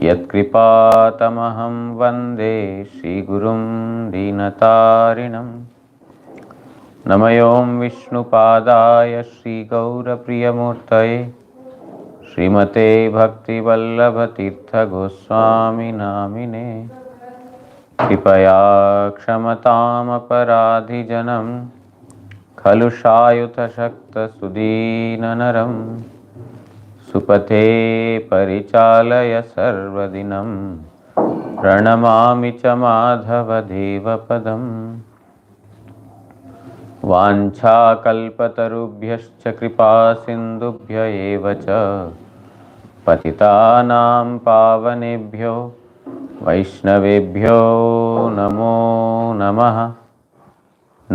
यत्कृपातमहं वन्दे श्रीगुरुं दीनतारिणं। नमयों विष्णुपादाय श्रीगौरप्रियमूर्तये श्रीमते भक्तिवल्लभतीर्थगोस्वामिनामिने। कृपया क्षमतामपराधिजनं खलु शायुतशक्तसुदीननरं सुपथे परिचालय सर्वदिनं प्रणमामि च माधवदेवपदम्। वाञ्छाकल्पतरुभ्यश्च कृपासिन्धुभ्य एव च पतितानां पावनेभ्यो वैष्णवेभ्यो नमो नमः।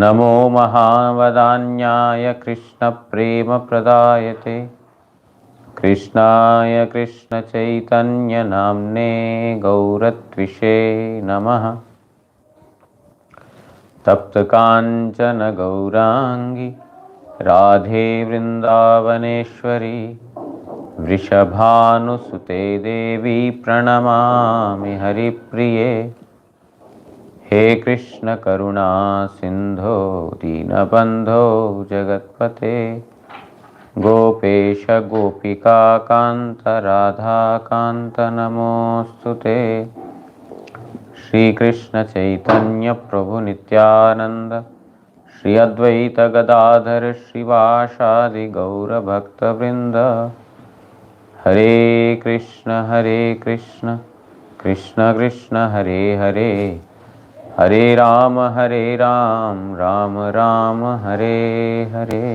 नमो महावदान्याय कृष्णप्रेमप्रदायते कृष्णाय कृष्णचैतन्यनाम्ने गौरत्विषे नमः। तप्तकाञ्चन गौराङ्गी राधे वृन्दावनेश्वरी वृषभानुसुते देवी प्रणमामि हरिप्रिये। हे कृष्ण करुणा सिन्धो दीनबन्धो जगत्पते गोपेश गोपिका कान्त राधाकान्त नमोऽस्तुते। श्री कृष्ण चैतन्य प्रभु नित्यानंद श्री अद्वैत गदाधर श्रीवासादि गौर भक्तवृंद। हरे कृष्ण कृष्ण कृष्ण हरे हरे, हरे राम राम राम हरे हरे।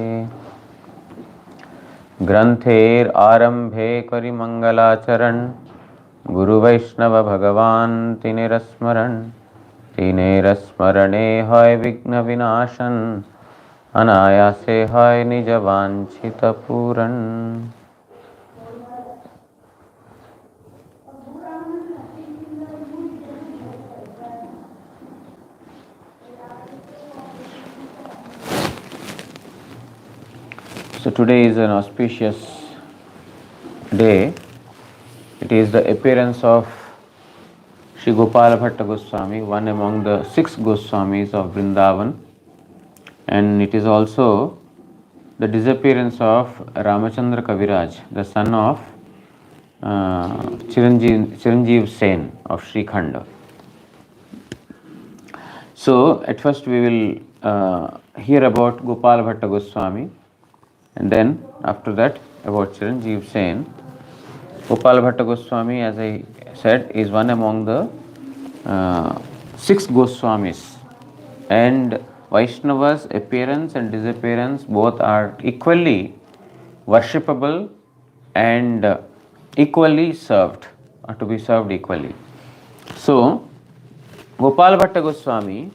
ग्रंथेर आरंभे करि मंगलाचरण गुरु वैष्णव भगवान तिनेर स्मरणे हय विघ्न विनाशन अनायासे हय निज वांछित पूरन। So today is an auspicious day. It is the appearance of Sri Gopal Bhatta Goswami, one among the 6 Goswamis of Vrindavan, and it is also the disappearance of Ramachandra Kaviraj, the son of Chiranjeev Sen of Sri Khanda. So at first we will hear about Gopal Bhatta Goswami, and then after that about Chiranjeev Sen. Gopal Bhatta Goswami, as I said, is one among the 6 Goswamis, and Vaishnava's appearance and disappearance both are equally worshipable and equally served, or to be served equally. So, Gopal Bhatta Goswami,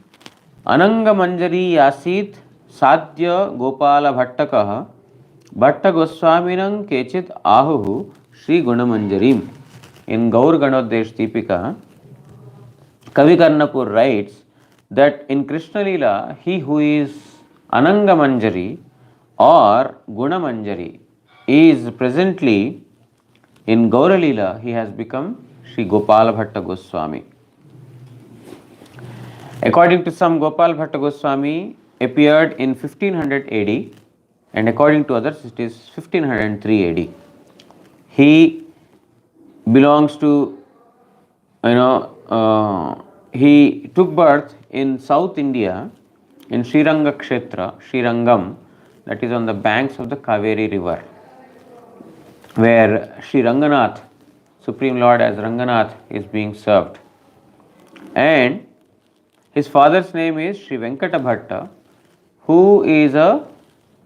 Ananga Manjari Yasit Sadhya Gopala Bhattakah Bhatta Goswaminam Kechit Ahuhu Sri Gunamanjarim. In Gaur Ganodesh Deepika, Kavi Karnapur writes that in Krishna Leela, he who is Ananga Manjari or Guna Manjari is presently in Gaura Leela, he has become Sri Gopal Bhatta Goswami. According to some, Gopal Bhatta Goswami appeared in 1500 AD, and according to others, it is 1503 AD. He belongs to, he took birth in South India in Sriranga Kshetra, Srirangam, that is on the banks of the Kaveri river, where Sri Ranganath, Supreme Lord as Ranganath, is being served. And his father's name is Sri Venkata Bhatta, who is a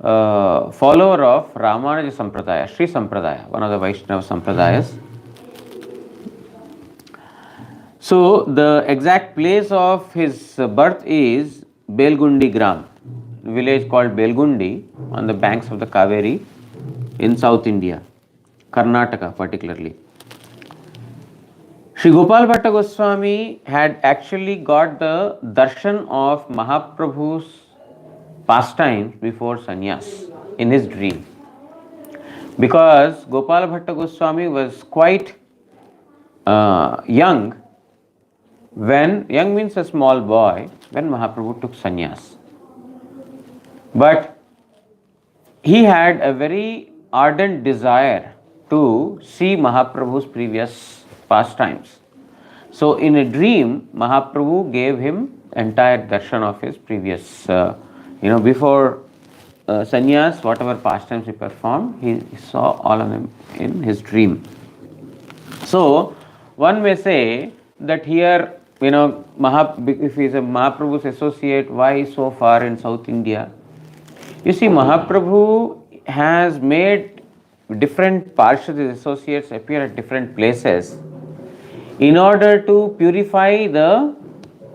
follower of Ramanuja Sampradaya, Sri Sampradaya, one of the Vaishnava Sampradayas. So the exact place of his birth is Belgundi Gram, a village called Belgundi on the banks of the Kaveri in South India, Karnataka particularly. Sri Gopal Bhatta Goswami had actually got the darshan of Mahaprabhu's pastimes before sannyas in his dream, because Gopal Bhatta Goswami was quite young, when young means a small boy, when Mahaprabhu took sannyas. But he had a very ardent desire to see Mahaprabhu's previous pastimes. So in a dream, Mahaprabhu gave him entire darshan of his previous, before sannyas, whatever pastimes he performed, he saw all of them in his dream. So one may say that here, if he is a Mahaprabhu's associate, why so far in South India? You see, Mahaprabhu has made different Parshad associates appear at different places in order to purify the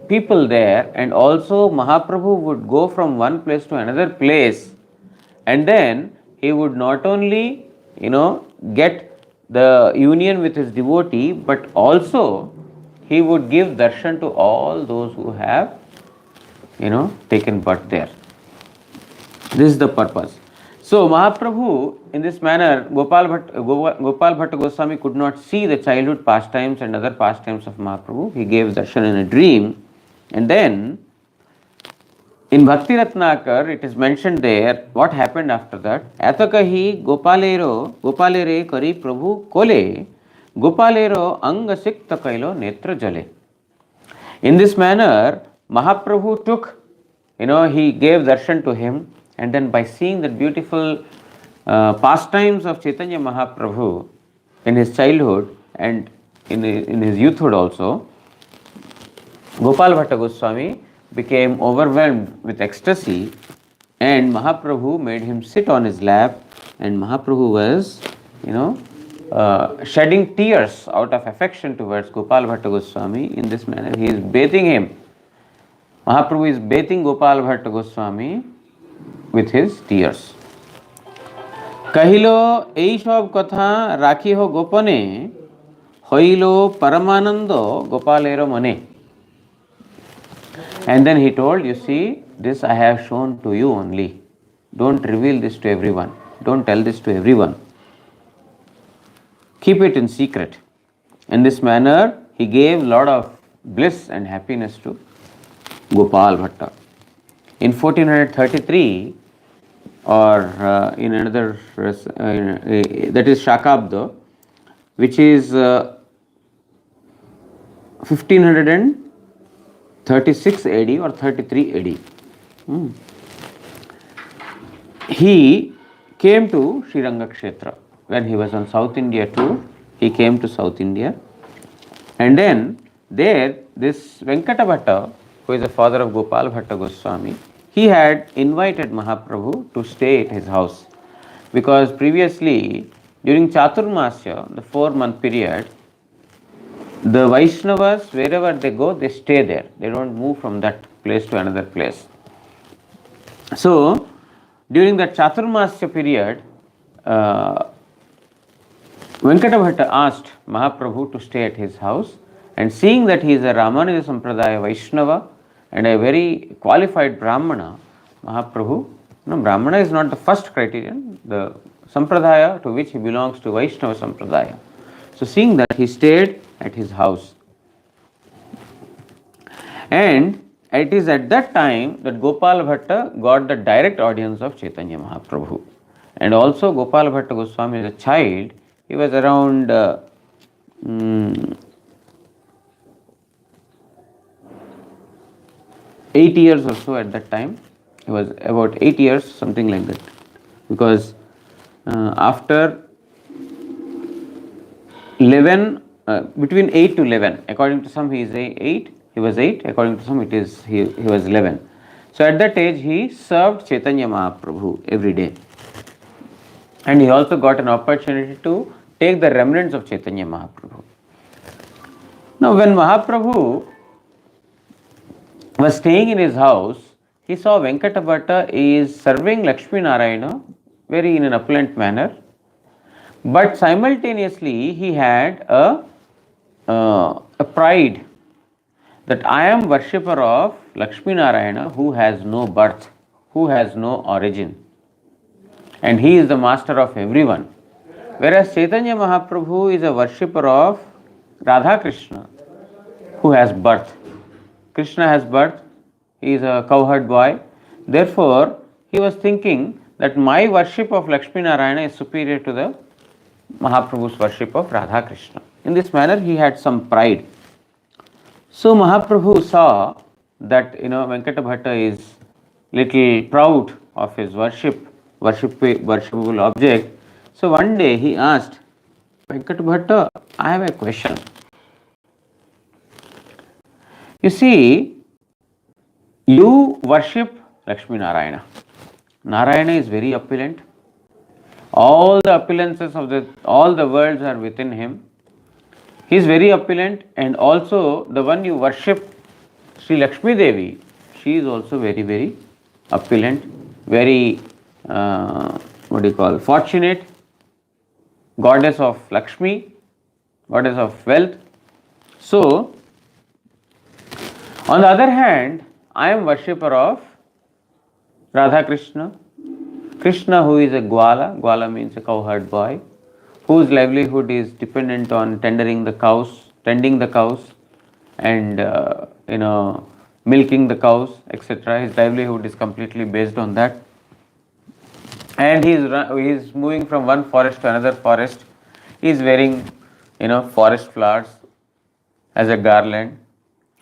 people there, and also Mahaprabhu would go from one place to another place, and then he would not only get the union with his devotee, but also he would give darshan to all those who have taken birth there. This is the purpose. So Mahaprabhu, in this manner, Gopal Bhatta Goswami could not see the childhood pastimes and other pastimes of Mahaprabhu. He gave darshan in a dream, and then in Bhakti Ratnakar, it is mentioned there what happened after that. Atakahi Gopalere kari Prabhu kole Gopalero anga sikta kailo netra jale. In this manner, Mahaprabhu took, he gave darshan to him, and then by seeing the beautiful pastimes of Chaitanya Mahaprabhu in his childhood and in his youthhood also, Gopal Bhatta Goswami became overwhelmed with ecstasy, and Mahaprabhu made him sit on his lap, and Mahaprabhu was, shedding tears out of affection towards Gopal Bhatta Goswami. In this manner, he is bathing him. Mahaprabhu is bathing Gopal Bhatta Goswami with his tears. Kahilo ei sob kotha rakhiho gopane hoilo paramanando Gopalero mane. And then he told, you see, this I have shown to you only. Don't reveal this to everyone. Don't tell this to everyone. Keep it in secret. In this manner, he gave a lot of bliss and happiness to Gopal Bhatta. In 1433, or in another, that is Shakabda, which is 1536 AD or 33 AD. He came to Sriranga Kshetra. When he was on South India tour, he came to South India. And then there, this Venkata Bhatta, who is the father of Gopal Bhatta Goswami, he had invited Mahaprabhu to stay at his house. Because previously, during Chaturmasya, the 4-month period, the Vaishnavas, wherever they go, they stay there. They don't move from that place to another place. So, during that Chaturmasya period, Venkata Bhatta asked Mahaprabhu to stay at his house, and seeing that he is a Ramanuja Sampradaya Vaishnava and a very qualified Brahmana, Mahaprabhu, Brahmana is not the first criterion, the Sampradaya to which he belongs to Vaishnava Sampradaya. So seeing that, he stayed at his house. And it is at that time that Gopal Bhatta got the direct audience of Chaitanya Mahaprabhu. And also Gopal Bhatta Goswami as a child, he was around 8 years or so at that time. He was about 8 years, something like that. Because after 11, between 8 to 11, according to some he is 8, he was 8, according to some it is he was 11. So at that age he served Chaitanya Mahaprabhu every day. And he also got an opportunity to take the remnants of Chaitanya Mahaprabhu. Now when Mahaprabhu was staying in his house, he saw Venkata Bhatta is serving Lakshmi Narayana very in an opulent manner. But simultaneously he had a pride that I am worshipper of Lakshmi Narayana who has no birth, who has no origin. And he is the master of everyone. Whereas Chaitanya Mahaprabhu is a worshipper of Radha Krishna, who has birth. Krishna has birth, he is a cowherd boy. Therefore, he was thinking that my worship of Lakshmi Narayana is superior to the Mahaprabhu's worship of Radha Krishna. In this manner, he had some pride. So Mahaprabhu saw that Venkata Bhatta is little proud of his worshipable object. So one day he asked, Venkata Bhatta, I have a question. You see, you worship Lakshmi Narayana. Narayana is very opulent. All the opulences of all the worlds are within him. He is very opulent, and also the one you worship, Sri Lakshmi Devi, she is also very, very opulent, very, fortunate, goddess of Lakshmi, goddess of wealth. So, on the other hand, I am worshipper of Radha Krishna. Krishna, who is a Gwala, Gwala means a cowherd boy, whose livelihood is dependent on tending the cows, and milking the cows, etc. His livelihood is completely based on that, and he is moving from one forest to another forest. He is wearing forest flowers as a garland,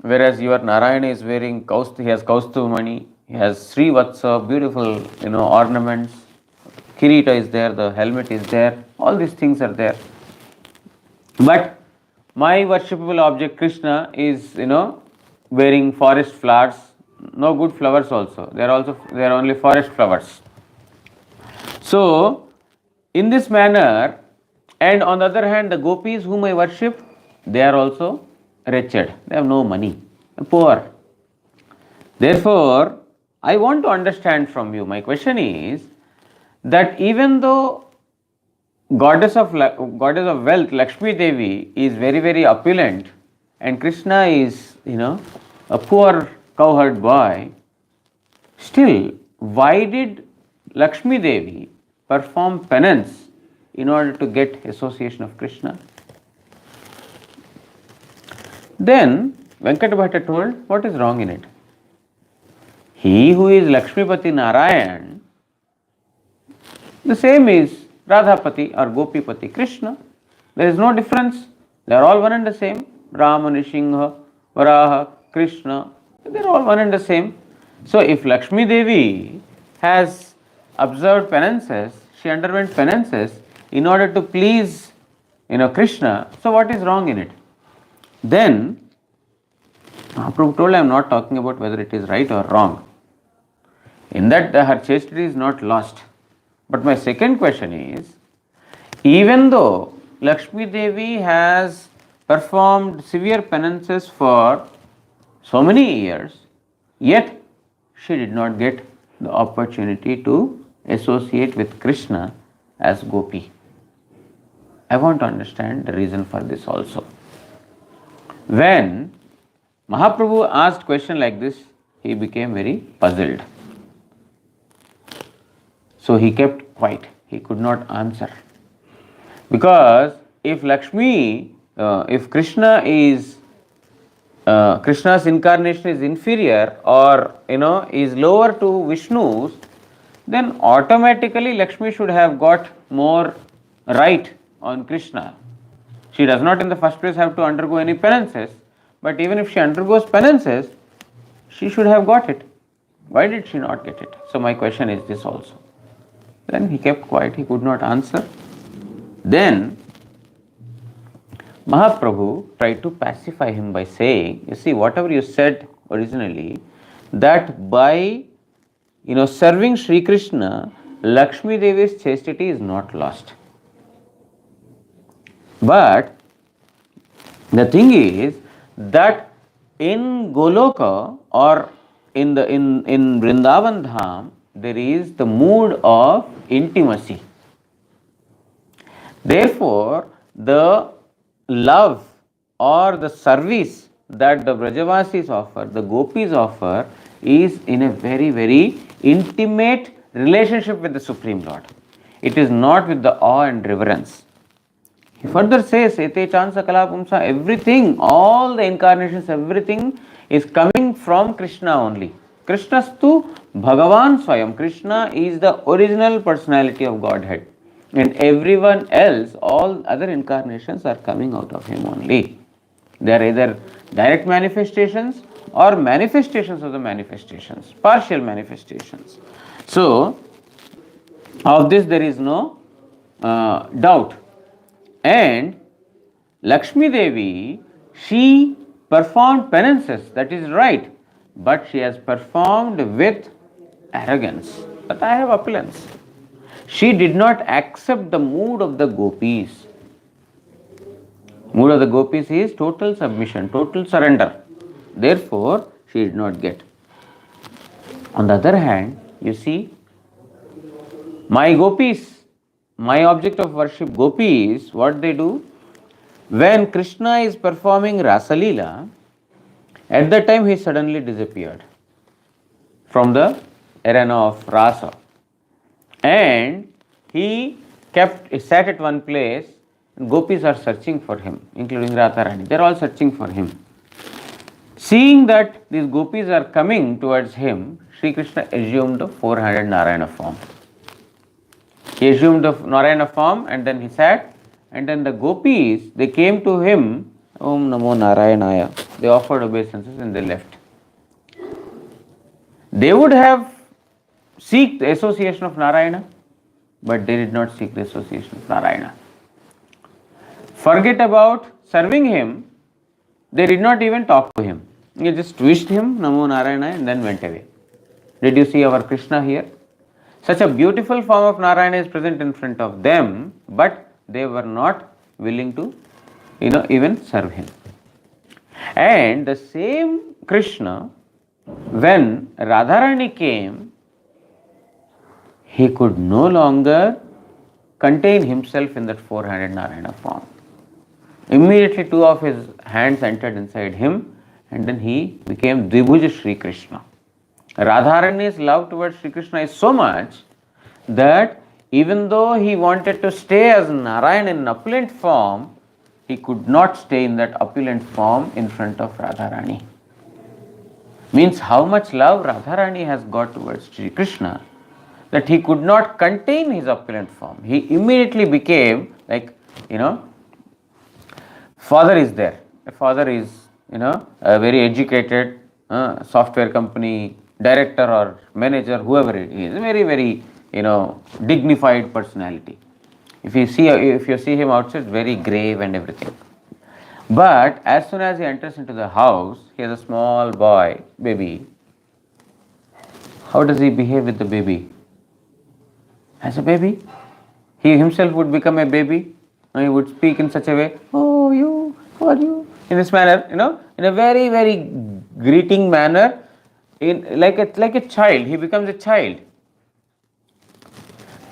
whereas your Narayana is wearing he has Kaustubamani, he has Srivatsa, beautiful ornaments. Kirita is there, the helmet is there, all these things are there. But my worshipable object Krishna is wearing forest flowers, no good flowers also. They are only forest flowers. So in this manner, and on the other hand, the gopis whom I worship, they are also wretched. They have no money, poor. Therefore, I want to understand from you. My question is that even though goddess of wealth, Lakshmi Devi, is very, very opulent, and Krishna is a poor cowherd boy, still why did Lakshmi Devi perform penance in order to get association of Krishna? Then Venkata Bhatta told, what is wrong in it? He who is Lakshmipati Narayan, the same is Radhapati or Gopipati Krishna. There is no difference. They are all one and the same. Rama, Nrsimha, Varaha, Krishna, they are all one and the same. So if Lakshmi Devi has observed penances, she underwent penances in order to please Krishna, so what is wrong in it? Then Mahaprabhu told, I am not talking about whether it is right or wrong. In that her chastity is not lost. But my second question is, even though Lakshmi Devi has performed severe penances for so many years, yet she did not get the opportunity to associate with Krishna as Gopi. I want to understand the reason for this also. When Mahaprabhu asked question like this, he became very puzzled. So he kept quiet. He could not answer. Because if if Krishna is, Krishna's incarnation is inferior or is lower to Vishnu's, then automatically Lakshmi should have got more right on Krishna. She does not in the first place have to undergo any penances, but even if she undergoes penances, she should have got it. Why did she not get it? So my question is this also. Then he kept quiet, he could not answer. Then Mahaprabhu tried to pacify him by saying, you see, whatever you said originally, that by serving Sri Krishna, Lakshmi Devi's chastity is not lost. But the thing is that in Goloka or in Vrindavan Dham, there is the mood of intimacy. Therefore, the love or the service that the Brajavasis offer, the Gopis offer, is in a very, very intimate relationship with the Supreme Lord. It is not with the awe and reverence. He further says, Ete Chansa Kalapumsa, everything, all the incarnations, everything is coming from Krishna only. Krishnastu Bhagavan Swayam. Krishna is the original personality of Godhead. And everyone else, all other incarnations are coming out of him only. They are either direct manifestations or manifestations of the manifestations, partial manifestations. So, of this there is no doubt. And Lakshmi Devi, she performed penances, that is right, but she has performed with arrogance. But I have opulence. She did not accept the mood of the gopis. Mood of the gopis is total submission, total surrender. Therefore, she did not get. On the other hand, you see, my gopis, my object of worship gopis, what they do? When Krishna is performing Rasalila, at that time he suddenly disappeared from the arena of Rasa. And he sat at one place, and gopis are searching for him, including Radharani. They are all searching for him. Seeing that these gopis are coming towards him, Sri Krishna assumed a 400 Narayana form. He assumed the Narayana form and then he sat, and then the gopis, they came to him, Om Namo Narayanaya. They offered obeisances and they left. They would have sought the association of Narayana, but they did not seek the association of Narayana. Forget about serving him, they did not even talk to him. They just wished him Namo Narayana and then went away. Did you see our Krishna here? Such a beautiful form of Narayana is present in front of them, but they were not willing to, even serve him. And the same Krishna, when Radharani came, he could no longer contain himself in that 400 Narayana form. Immediately two of his hands entered inside him and then he became Dvibhuja Sri Krishna. Radharani's love towards Sri Krishna is so much that even though he wanted to stay as Narayan in an opulent form, he could not stay in that opulent form in front of Radharani. Means how much love Radharani has got towards Sri Krishna that he could not contain his opulent form. He immediately became like, father is there. A father is, a very educated software company director or manager, whoever it is, a very, very, dignified personality. If you see him outside, very grave and everything. But as soon as he enters into the house, he has a small boy, baby. How does he behave with the baby? As a baby, he himself would become a baby. He would speak in such a way, oh, you, how are you? In this manner, in a very, very greeting manner, like a child. He becomes a child.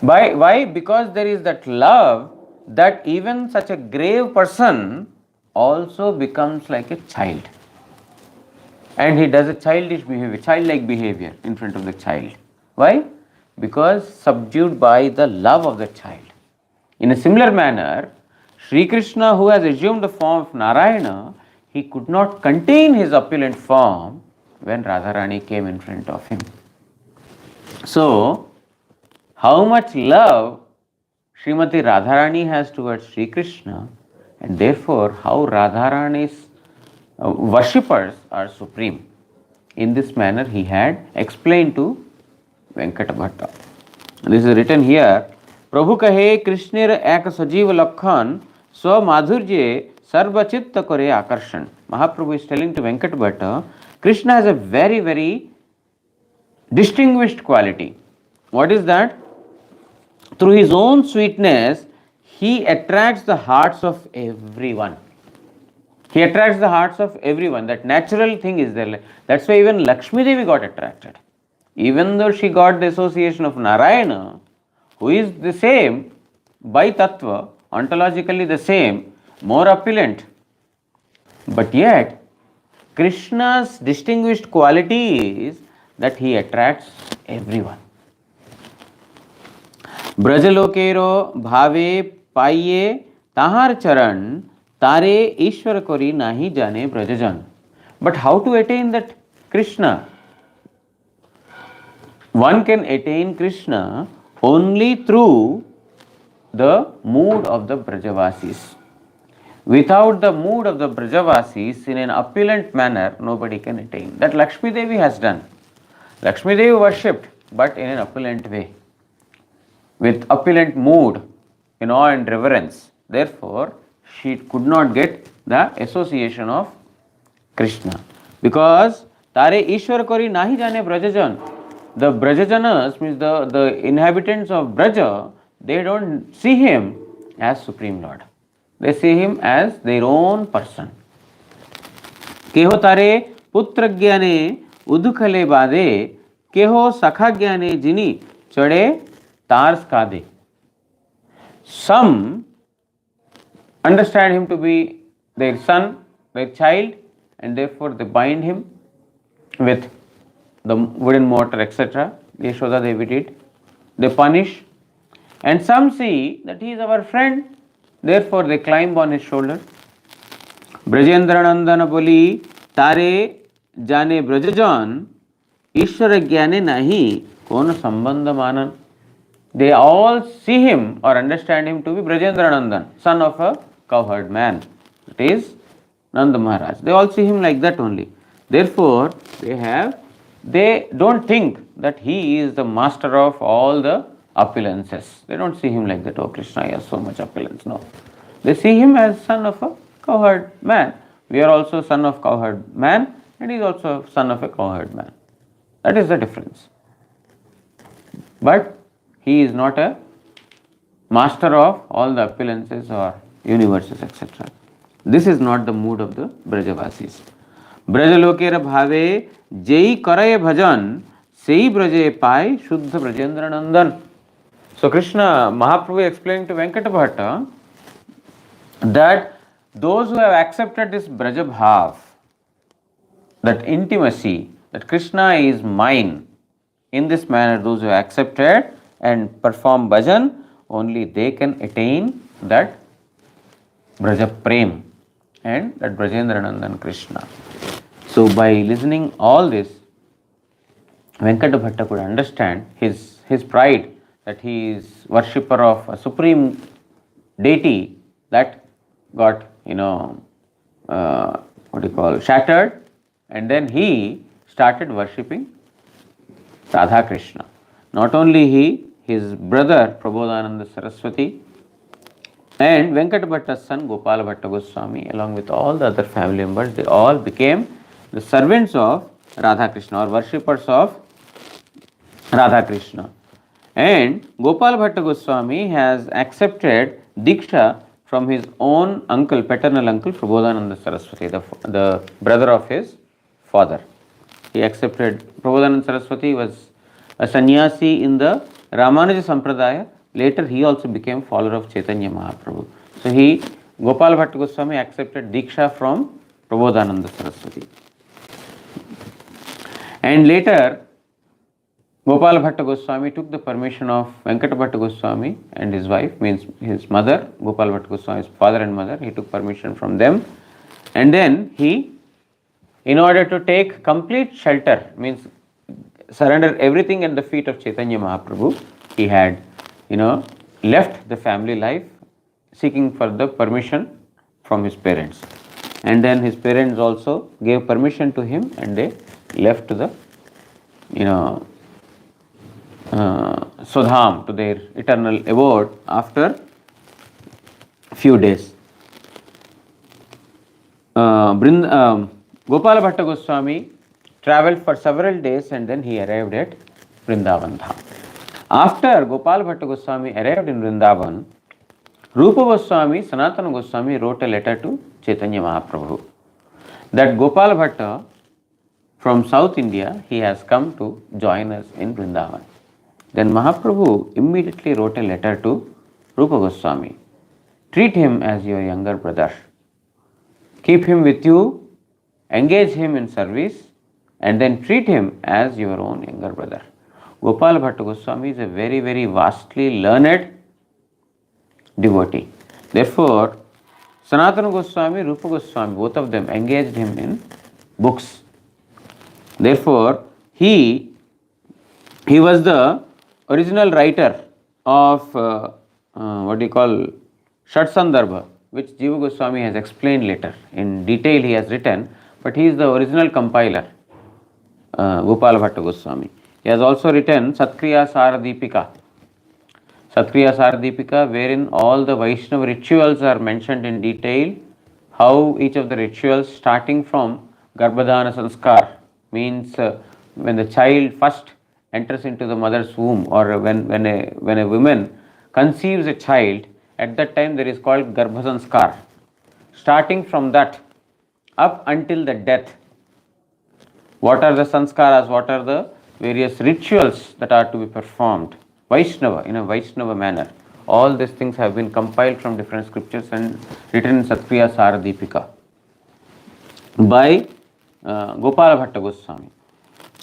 Why? Because there is that love that even such a grave person also becomes like a child. And he does a childish behavior, childlike behavior in front of the child. Why? Because subdued by the love of the child. In a similar manner, Sri Krishna, who has assumed the form of Narayana, he could not contain his opulent form when Radharani came in front of him. So, how much love Srimati Radharani has towards Sri Krishna, and therefore how Radharani's worshippers are supreme. In this manner he had explained to Venkata Bhatta. This is written here, Prabhu kahe Krishnir ek sajiv lakhan swa madhurje sarva chitta kore akarshan. Mahaprabhu is telling to Venkata Bhatta, Krishna has a very, very distinguished quality. What is that? Through his own sweetness, he attracts the hearts of everyone. He attracts the hearts of everyone. That natural thing is there. That's why even Lakshmi Devi got attracted. Even though she got the association of Narayana, who is the same by tattva, ontologically the same, more opulent. But yet, Krishna's distinguished quality is that he attracts everyone. Brajalokero bhave paye Tahar charan tare Ishwar kori nahi jane brajajan. But how to attain that Krishna? One can attain Krishna only through the mood of the Brajavasis. Without the mood of the Brajavasis in an opulent manner, nobody can attain. That Lakshmi Devi has done. Lakshmi Devi worshipped, but in an opulent way, with opulent mood, in awe and reverence. Therefore, she could not get the association of Krishna. Because Tare Ishwar Kori Nahi Jane Brajajan. The Brajajanas means the inhabitants of Braja, they don't see him as Supreme Lord. They see him as their own person. केहो तारे पुत्र ज्ञाने उदुखले बादे केहो सखा ज्ञाने जिनी चढ़े तार्स कादे. Some understand him to be their son, their child, and therefore they bind him with the wooden mortar, etc. Yashoda Devi did. They punish. And some see that he is our friend, therefore they climb on his shoulder. Brajendra Nandana boli tare jane Brajajan Ishwara gyane nahi kono sambandha manan. They all see him or understand him to be Brajendra Nandan, son of a cowherd man. It is Nanda Maharaj. They all see him like that only. Therefore, they don't think that he is the master of all the opulences. They don't see him like that. Oh, Krishna has so much opulence. No. They see him as son of a cowherd man. We are also son of cowherd man, and he is also son of a cowherd man. That is the difference. But he is not a master of all the opulences or universes, etc. This is not the mood of the Brajavasis. Brajalokera bhave jai karaye bhajan sei braje pai shuddha Brajendra Nandan. So Krishna Mahaprabhu explained to Venkata Bhatta that those who have accepted this Braja Bhav, that intimacy, that Krishna is mine, in this manner, those who have accepted and perform bhajan, only they can attain that Braja Prem and that Brajendra Nandan Krishna. So by listening all this, Venkata Bhatta could understand his pride that he is worshipper of a supreme deity that got, shattered, and then he started worshipping Radha Krishna. Not only he, his brother Prabodhananda Saraswati, and Venkata Bhatta's son Gopal Bhatta Goswami, along with all the other family members, they all became the servants of Radha Krishna or worshippers of Radha Krishna. And Gopal Bhatta Goswami has accepted Diksha from his own uncle, paternal uncle Prabodhananda Saraswati, the brother of his father. He accepted. Prabodhananda Saraswati was a sannyasi in the Ramanuja Sampradaya. Later he also became follower of Chaitanya Mahaprabhu. So Gopal Bhatta Goswami accepted Diksha from Prabodhananda Saraswati. And later Gopal Bhatta Goswami took the permission of Venkata Bhatta Goswami and his wife, means his mother, Gopal Bhatta Goswami's father and mother. He took permission from them. And then he, in order to take complete shelter, means surrender everything at the feet of Chaitanya Mahaprabhu, he had, left the family life seeking for the permission from his parents. And then his parents also gave permission to him and they left to the, Swadham, to their eternal abode after a few days. Gopal Bhatta Goswami travelled for several days and then he arrived at Vrindavan Dham. After Gopal Bhatta Goswami arrived in Vrindavan, Rupa Goswami, Sanatana Goswami wrote a letter to Chaitanya Mahaprabhu that Gopal Bhatta from South India, he has come to join us in Vrindavan. Then Mahaprabhu immediately wrote a letter to Rupa Goswami. Treat him as your younger brother. Keep him with you, engage him in service, and then treat him as your own younger brother. Gopal Bhatta Goswami is a very, very vastly learned devotee. Therefore, Sanatana Goswami, Rupa Goswami, both of them engaged him in books. Therefore, he was the original writer of what do you call Shat Sandarbha, which Jiva Goswami has explained later. In detail he has written, but he is the original compiler, Gopal Bhatta Goswami. He has also written Satkriya Saradipika. Satkriya Saradipika, wherein all the Vaishnava rituals are mentioned in detail, how each of the rituals starting from Garbhadhana Sanskar, means when the child first enters into the mother's womb, or when a woman conceives a child, at that time there is called Garbha Sanskar. Starting from that up until the death, what are the sanskaras, what are the various rituals that are to be performed, Vaishnava, in a Vaishnava manner. All these things have been compiled from different scriptures and written in Satkriya Saradipika by Gopal Bhatta Goswami.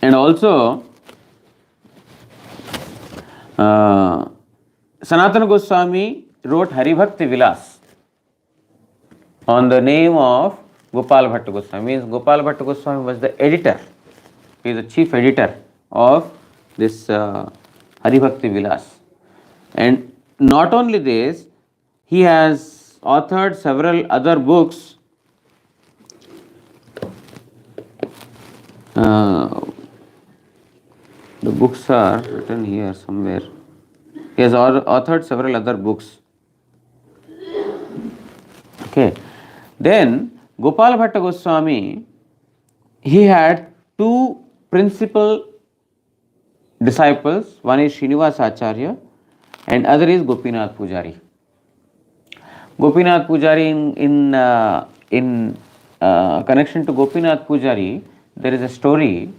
And also, Sanatana Goswami wrote Haribhakti Vilas on the name of Gopal Bhatta Goswami. Means Gopal Bhatta Goswami was the editor. He is the chief editor of this Haribhakti Vilas. And not only this, he has authored several other books. The books are written here somewhere. He has authored several other books. Okay. Then Gopal Bhatta Goswami, he had two principal disciples. One is Srinivasa Acharya and other is Gopinath Pujari. Gopinath Pujari, in connection to Gopinath Pujari, there is a story,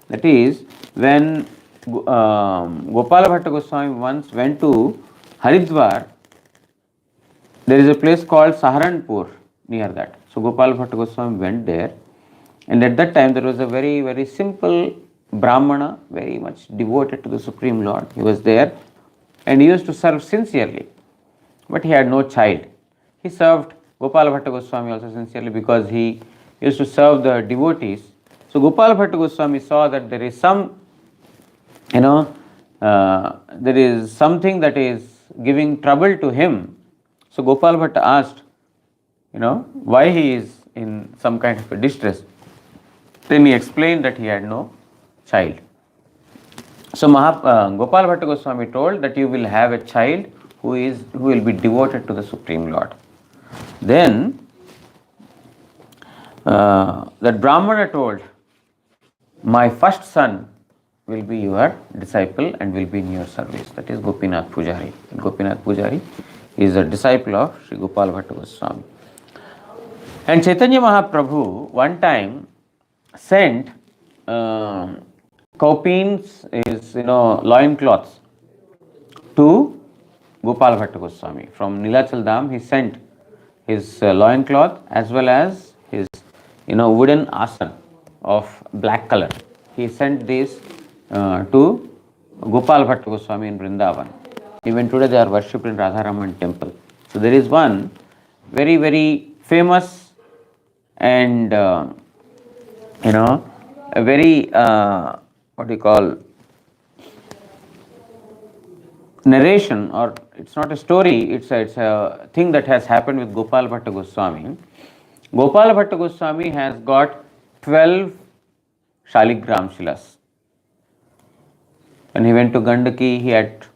that is when Gopal Bhatta Goswami once went to Haridwar. There is a place called Saharanpur near that. So Gopal Bhatta Goswami went there, and at that time there was a very, very simple Brahmana, very much devoted to the Supreme Lord. He was there and he used to serve sincerely, but he had no child. He served Gopal Bhatta Goswami also sincerely because he used to serve the devotees. So Gopal Bhatta Goswami saw that there is some, there is something that is giving trouble to him. So Gopal Bhatta asked, why he is in some kind of a distress. Then he explained that he had no child. So Gopal Bhatta Goswami told that you will have a child who will be devoted to the Supreme Lord. Then that Brahmana told, my first son will be your disciple and will be in your service. That is Gopinath Pujari. And Gopinath Pujari is a disciple of Sri Gopal Bhatta Goswami. And Chaitanya Mahaprabhu one time sent cowpeens, loin cloths, to Gopal Bhatta Goswami. From Nilachal Dham he sent his loin cloth as well as his wooden asan of black color. He sent this to Gopal Bhatta Goswami in Vrindavan. Even today they are worshipped in Radharaman temple. So there is one very, very famous and a very narration, or it's not a story, it's a thing that has happened with Gopal Bhatta Goswami. Gopal Bhatta Goswami has got 12 Shaligram Shilas. When he went to Gandaki, he had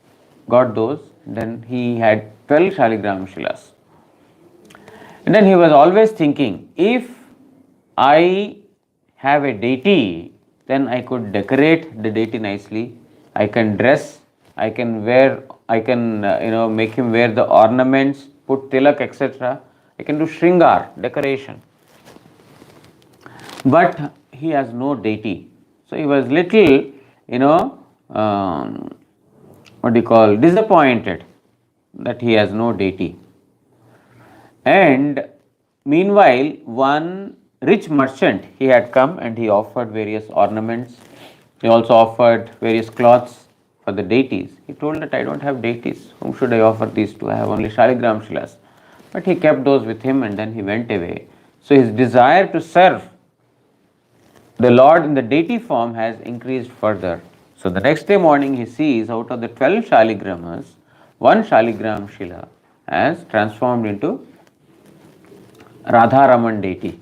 got those. Then he had 12 Shaligram Shilas. And then he was always thinking, if I have a deity, then I could decorate the deity nicely. I can dress, I can wear, I can make him wear the ornaments, put tilak, etc. I can do shringar, decoration. But he has no deity. So he was little, disappointed that he has no deity. And meanwhile, one rich merchant, he had come and he offered various ornaments. He also offered various cloths for the deities. He told that I don't have deities. Whom should I offer these to? I have only Shaligram Shilas. but he kept those with him and then he went away. So his desire to serve the Lord in the deity form has increased further. So the next day morning he sees out of the 12 shaligramas, one shaligram Shila has transformed into Radharaman deity.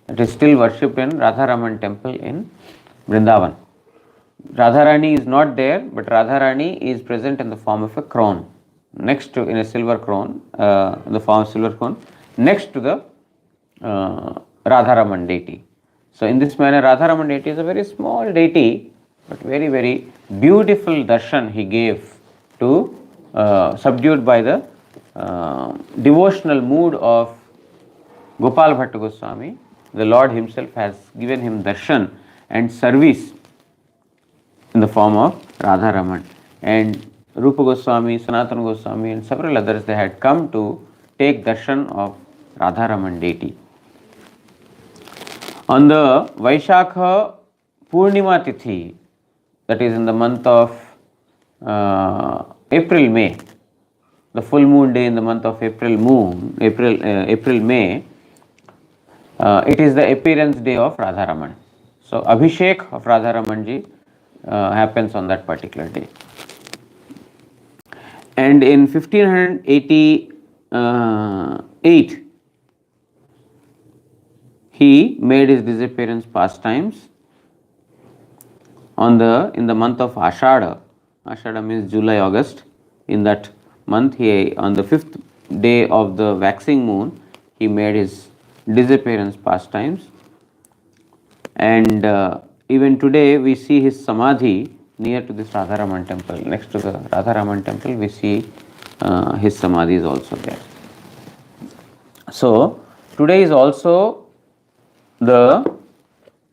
It is still worshipped in Radharaman temple in Vrindavan. Radharani is not there, but Radharani is present in the form of a crown, next to in a silver crown, in the form of silver crown, next to the Radharaman deity. So in this manner, Radharaman deity is a very small deity, but very, very beautiful darshan he gave to, subdued by the devotional mood of Gopal Bhatta Goswami. The Lord himself has given him darshan and service in the form of Radharaman. And Rupa Goswami, Sanatana Goswami and several others, they had come to take darshan of Radharaman deity. On the Vaishakha Purnima Tithi, that is in the month of April-May, the full moon day in the month of April-May, it is the appearance day of Radharaman. So Abhishek of Radharamanji happens on that particular day. And in 1588, he made his disappearance pastimes in the month of Ashada. Ashada means July, August. In that month, on the 5th day of the waxing moon, he made his disappearance pastimes. And even today, we see his samadhi near to this Radharaman temple. Next to the Radharaman temple, we see his samadhi is also there. So today is also the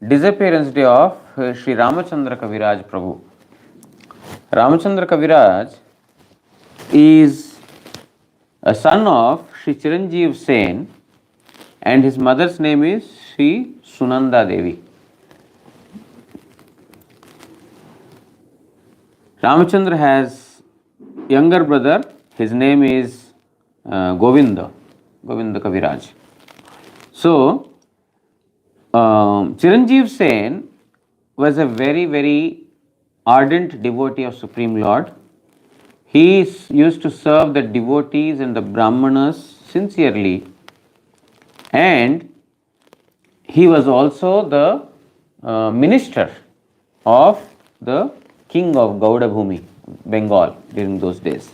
disappearance day of Sri Ramachandra Kaviraj Prabhu. Ramachandra Kaviraj is a son of Sri Chiranjeev Sen, and his mother's name is Sri Sunanda Devi. Ramachandra has younger brother, his name is Govinda Kaviraj. So Chiranjeev Sen was a very, very ardent devotee of Supreme Lord. He used to serve the devotees and the Brahmanas sincerely, and he was also the minister of the king of Gauda Bhumi, Bengal, during those days.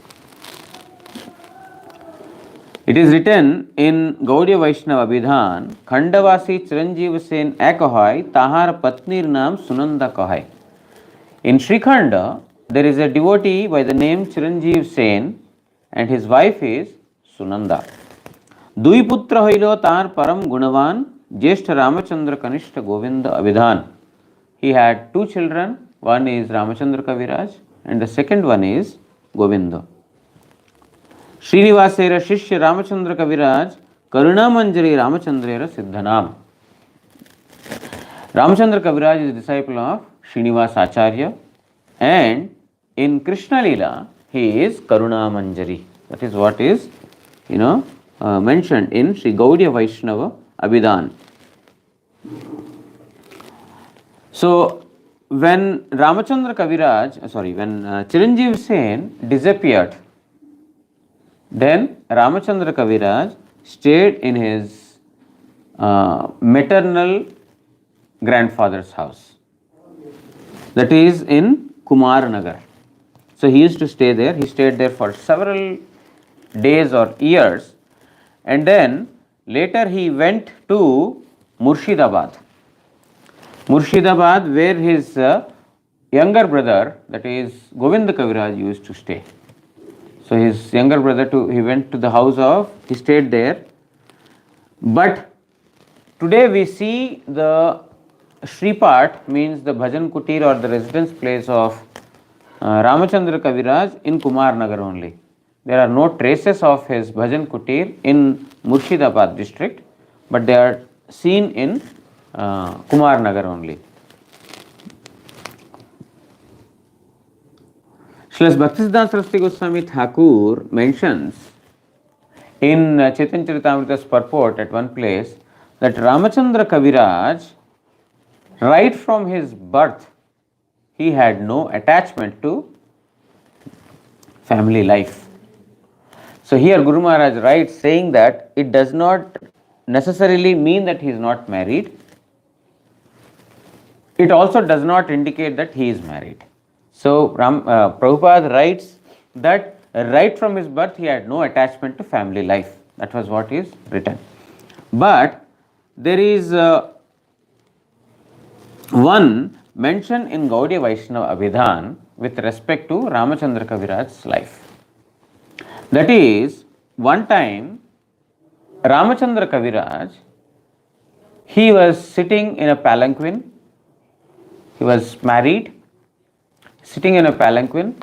It is written in Gaudiya Vaishnava Abhidhan, Khandavasi Chiranjeev Sen Ekohai, Tahar Patnir Naam Sunanda Kohai. In Srikhanda, there is a devotee by the name Chiranjeev Sen, and his wife is Sunanda. Dui putra hoilo tar param gunavan, Jeshta Ramachandra Kanishta Govinda Abhidhan. He had two children, one is Ramachandra Kaviraj and the second one is Govinda. Srinivasera Shishya Ramachandra Kaviraj, Karuna Manjari Ramachandrera Siddhanam. Ramachandra Kaviraj is a disciple of Srinivas Acharya, and in Krishna Leela he is Karuna Manjari. That is what is mentioned in Sri Gaudiya Vaishnava Abhidhan. So when Chiranjeev Sen disappeared, then Ramachandra Kaviraj stayed in his maternal grandfather's house, that is in Kumar Nagar. So he used to stay there. He stayed there for several days or years, and then later he went to Murshidabad, where his younger brother, that is Govinda Kaviraj, used to stay. So his younger brother he went to the house he stayed there. But today we see the Shripat, means the Bhajan Kutir or the residence place of Ramachandra Kaviraj in Kumar Nagar only. There are no traces of his Bhajan Kutir in Murshidabad district, but they are seen in Kumar Nagar only. Srila Bhaktisiddhanta Saraswati Goswami Thakur mentions In Chaitanya Charitamrita's purport at one place, that Ramachandra Kaviraj, right from his birth, he had no attachment to family life. So here Guru Maharaj writes saying that it does not necessarily mean that he is not married. It also does not indicate that he is married. So Prabhupada writes that right from his birth he had no attachment to family life. That was what is written. But there is one mention in Gaudiya Vaishnava Abhidhan with respect to Ramachandra Kaviraj's life. That is, one time Ramachandra Kaviraj, he was sitting in a palanquin. He was married, sitting in a palanquin,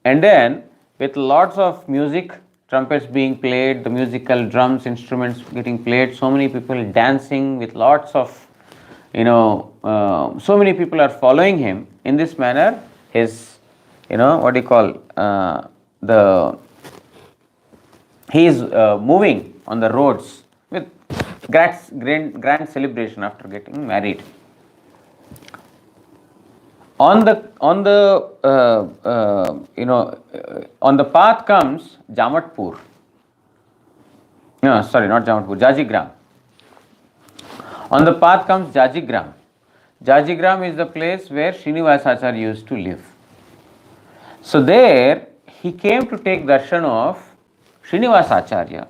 and then with lots of music, trumpets being played, the musical drums, instruments getting played, so many people dancing with lots of, so many people are following him. In this manner, his, he is moving on the roads with grand celebration after getting married. On the path comes Jamatpur. No, sorry, not Jamatpur, Jajigram. On the path comes Jajigram. Jajigram is the place where Srinivasacharya used to live. So there he came to take darshan of Srinivasacharya.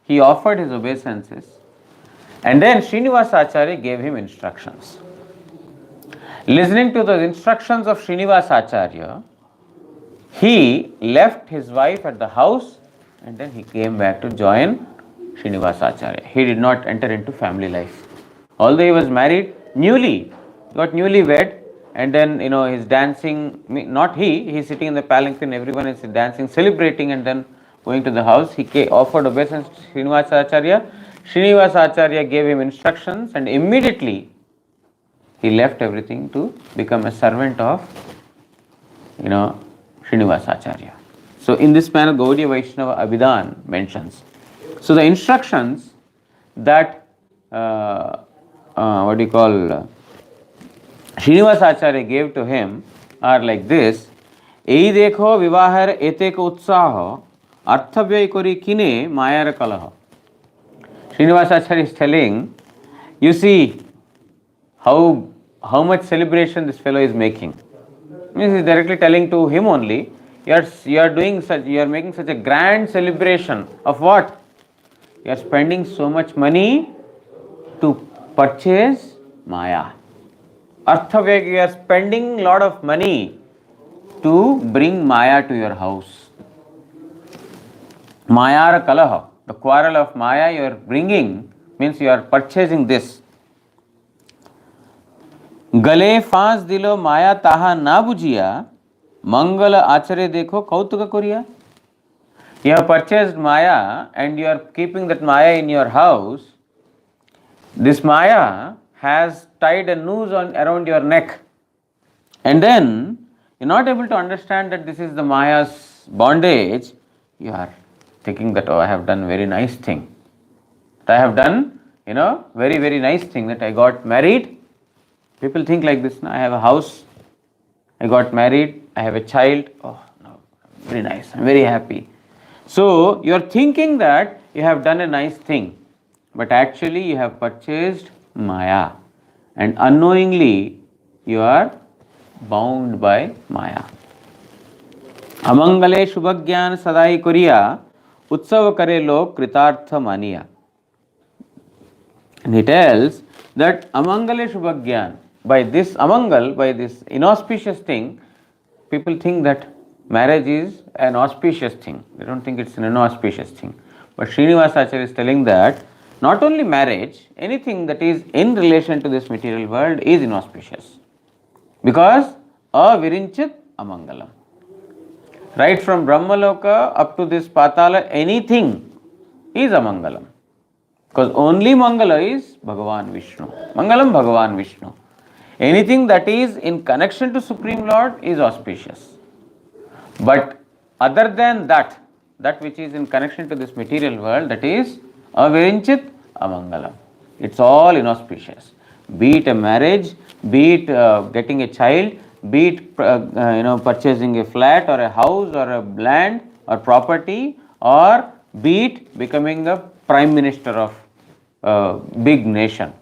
He offered his obeisances, and then Srinivasacharya gave him instructions. Listening to the instructions of Srinivasacharya, he left his wife at the house and then he came back to join Srinivasacharya. He did not enter into family life. Although he was married, got newlywed, and then he's dancing, not he's sitting in the palanquin, everyone is dancing, celebrating, and then going to the house. He offered obeisance to Srinivasacharya. Srinivasacharya gave him instructions, and immediately he left everything to become a servant of, Srinivasacharya. So in this manner, Gaudiya Vaishnava Abhidhan mentions. So the instructions that, Srinivasacharya gave to him are like this. Ei dekho vivahar etek utsaho arthavyay kori kine mayar kalaha. Srinivasacharya is telling, you see how much celebration this fellow is making. Means he is directly telling to him only, you are making such a grand celebration of what? You are spending so much money to purchase Maya. Arthavya, you are spending lot of money to bring Maya to your house. Mayar kalaha, the quarrel of Maya you are bringing, means you are purchasing this. गले फांस दिलो माया ताहा ना बुझिया मंगल आचरे देखो कौतुक Korea. You have purchased Maya and you are keeping that Maya in your house. This Maya has tied a noose around your neck, and then you are not able to understand that this is the Maya's bondage. You are thinking that, oh, I have done very nice thing. I have done, very, very nice thing that I got married. People think like this, I have a house, I got married, I have a child, oh no, very nice, I'm very happy. So you are thinking that you have done a nice thing, but actually you have purchased Maya, and unknowingly you are bound by Maya. Amangale Shubhagyan Sadai Kuriya Utsav Kare Lok Kritartha Maniya. And he tells that Amangale Shubhagyan, by this amangal, by this inauspicious thing, people think that marriage is an auspicious thing. They don't think it's an inauspicious thing. But Srinivasacharya is telling that not only marriage, anything that is in relation to this material world is inauspicious. Because avirinchit amangalam. Right from Brahmaloka up to this Patala, anything is amangalam. Because only Mangala is Bhagavan Vishnu. Mangalam Bhagavan Vishnu. Anything that is in connection to Supreme Lord is auspicious. But other than that, that which is in connection to this material world, that is avirinchit amangalam. It's all inauspicious. Be it a marriage, be it getting a child, be it purchasing a flat or a house or a land or property, or be it becoming a prime minister of a big nation,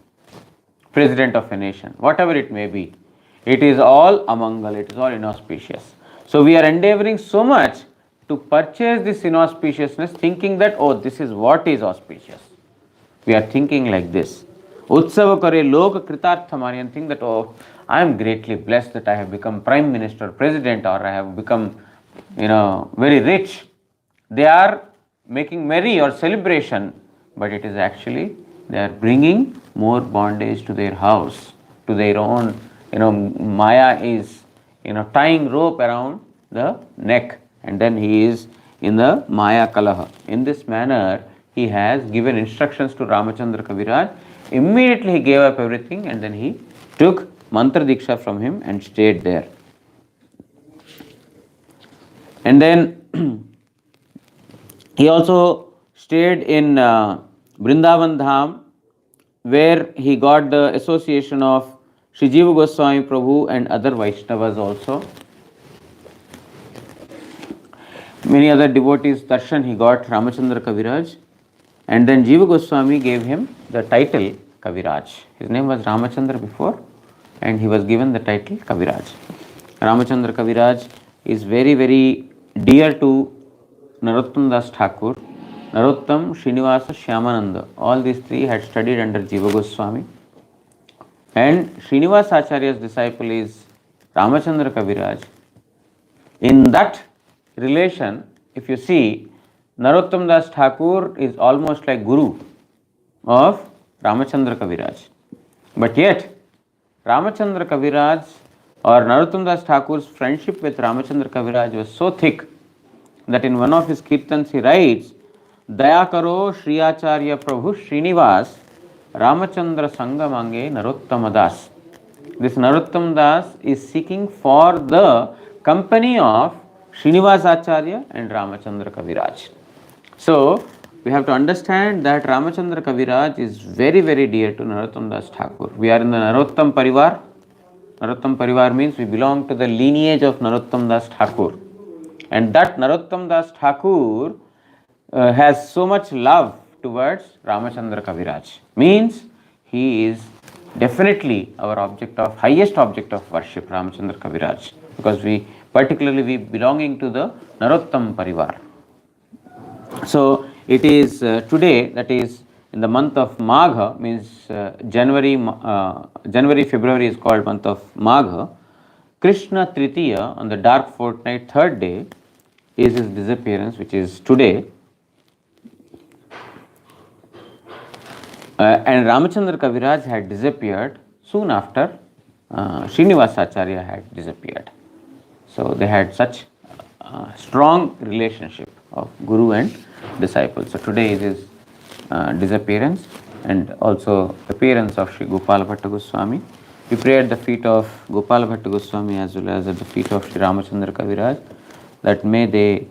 president of a nation, whatever it may be. It is all amangal, it is all inauspicious. So we are endeavoring so much to purchase this inauspiciousness, thinking that, oh, this is what is auspicious. We are thinking like this. Utsava kare loka kritarthamani, and think that, oh, I am greatly blessed that I have become prime minister, president, or I have become, very rich. They are making merry or celebration, but it is actually, they are bringing more bondage to their house, to their own, Maya is, tying rope around the neck, and then he is in the Maya Kalaha. In this manner, he has given instructions to Ramachandra Kaviraj. Immediately he gave up everything, and then he took mantra diksha from him and stayed there. And then he also stayed in Vrindavan Dham, where he got the association of Sri Jiva Goswami Prabhu and other Vaishnavas also. Many other devotees darshan he got, Ramachandra Kaviraj, and then Jiva Goswami gave him the title Kaviraj. His name was Ramachandra before, and he was given the title Kaviraj. Ramachandra Kaviraj is very, very dear to Narottam Das Thakur, Narottam, Srinivasa, Shyamananda. All these three had studied under Jiva Goswami. And Srinivasa Acharya's disciple is Ramachandra Kaviraj. In that relation, if you see, Narottam Das Thakur is almost like Guru of Ramachandra Kaviraj. But yet, Ramachandra Kaviraj or Narottam Das Thakur's friendship with Ramachandra Kaviraj was so thick that in one of his kirtans he writes, Daya karo Shri Acharya Prabhu Srinivas Ramachandra Sangamange Narottama Das. This Narottam Das is seeking for the company of Srinivasa Acharya and Ramachandra Kaviraj. So, we have to understand that Ramachandra Kaviraj is very, very dear to Narottam Das Thakur. We are in the Narottam Parivar. Narottam Parivar means we belong to the lineage of Narottam Das Thakur. And that Narottam Das Thakur has so much love towards Ramachandra Kaviraj. Means he is definitely our highest object of worship, Ramachandra Kaviraj. Because we belonging to the Narottam Parivar. So it is today, that is in the month of Magha, means January, February is called month of Magha. Krishna Tritiya, on the dark fortnight, third day, is his disappearance, which is today. And Ramachandra Kaviraj had disappeared soon after Srinivasa Acharya had disappeared. So they had such a strong relationship of Guru and disciple. So today is his disappearance and also appearance of Sri Gopal Bhatta Goswami. We pray at the feet of Gopal Bhatta Goswami as well as at the feet of Sri Ramachandra Kaviraj that may they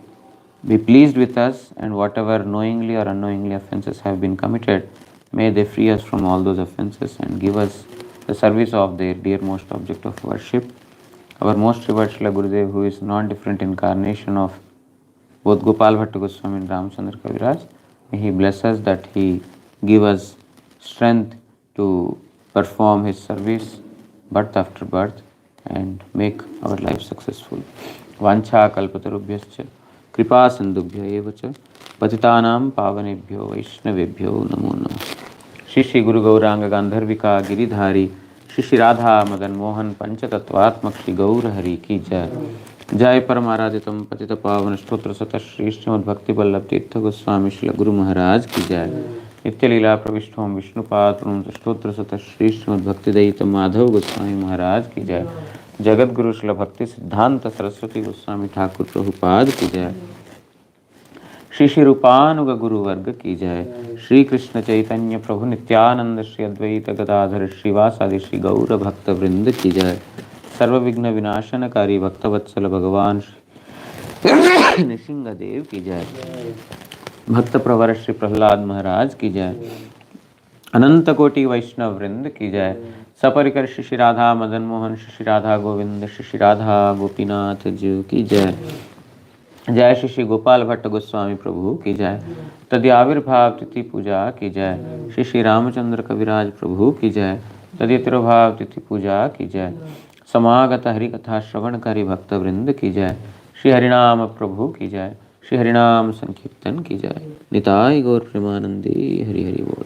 be pleased with us, and whatever knowingly or unknowingly offences have been committed, may they free us from all those offences and give us the service of their dearmost object of worship. Our most revered Srila Gurudev, who is non-different incarnation of both Gopal Bhatta Goswami and Ramachandra Kaviraj, may he bless us that he give us strength to perform his service birth after birth and make our life successful. Vancha kalpatarubhyascha kripa sindubhya evacha patitanam pavanebhyo vaishnavebhyo namo namo. Shri Shri Guru Gauranga Gandharvika Giridhari Shri Shri Radha Madan Mohan Panchatattvatmak Shri Gaur Hari ki jai. Jai Paramaraditam Patita Pavan Stotra Sata Shri Srimad Bhakti Vallabh Tirtha Goswami Srila Guru Maharaj ki jai. Nitya Leela Pravishtham Vishnupad Pranam Stotra Sata Shri Srimad Bhakti Dayitam Madhav Goswami Maharaj ki jai. Jagat Guru Srila Bhakti Siddhanta Saraswati Goswami Thakur Prabhupada ki jai. Shri Shri Rupanuga गुरु वर्ग की जय. श्री कृष्ण चैतन्य प्रभु नित्यानंद श्री अद्वैत गदाधर श्रीवासादि श्री गौर भक्त वृंद की जय. सर्व विघ्न विनाशनकारी भक्तवत्सल भगवान नृसिंहदेव की जय। भक्त प्रवर श्री प्रहलाद महाराज की जय। अनंत कोटि वैष्णव वृंद की जय। सपरिकर श्री राधा मदन मोहन, श्री राधा गोविंद, श्री राधा गोपीनाथ जी की जय। जय श्री गोपाल भट्ट गोस्वामी प्रभु की जय। तदि आविर्भाव तिथि पूजा की जय। श्री रामचंद्र कविराज प्रभु की जय। तदि तिरुभाव तिथि पूजा की जय। समागत हरि कथा श्रवणकारी भक्त वृंद की जय। श्री हरिनाम प्रभु की जय। श्री हरिनाम संकीर्तन की जय। निताय गौर प्रेमानंदी हरि हरि बोल।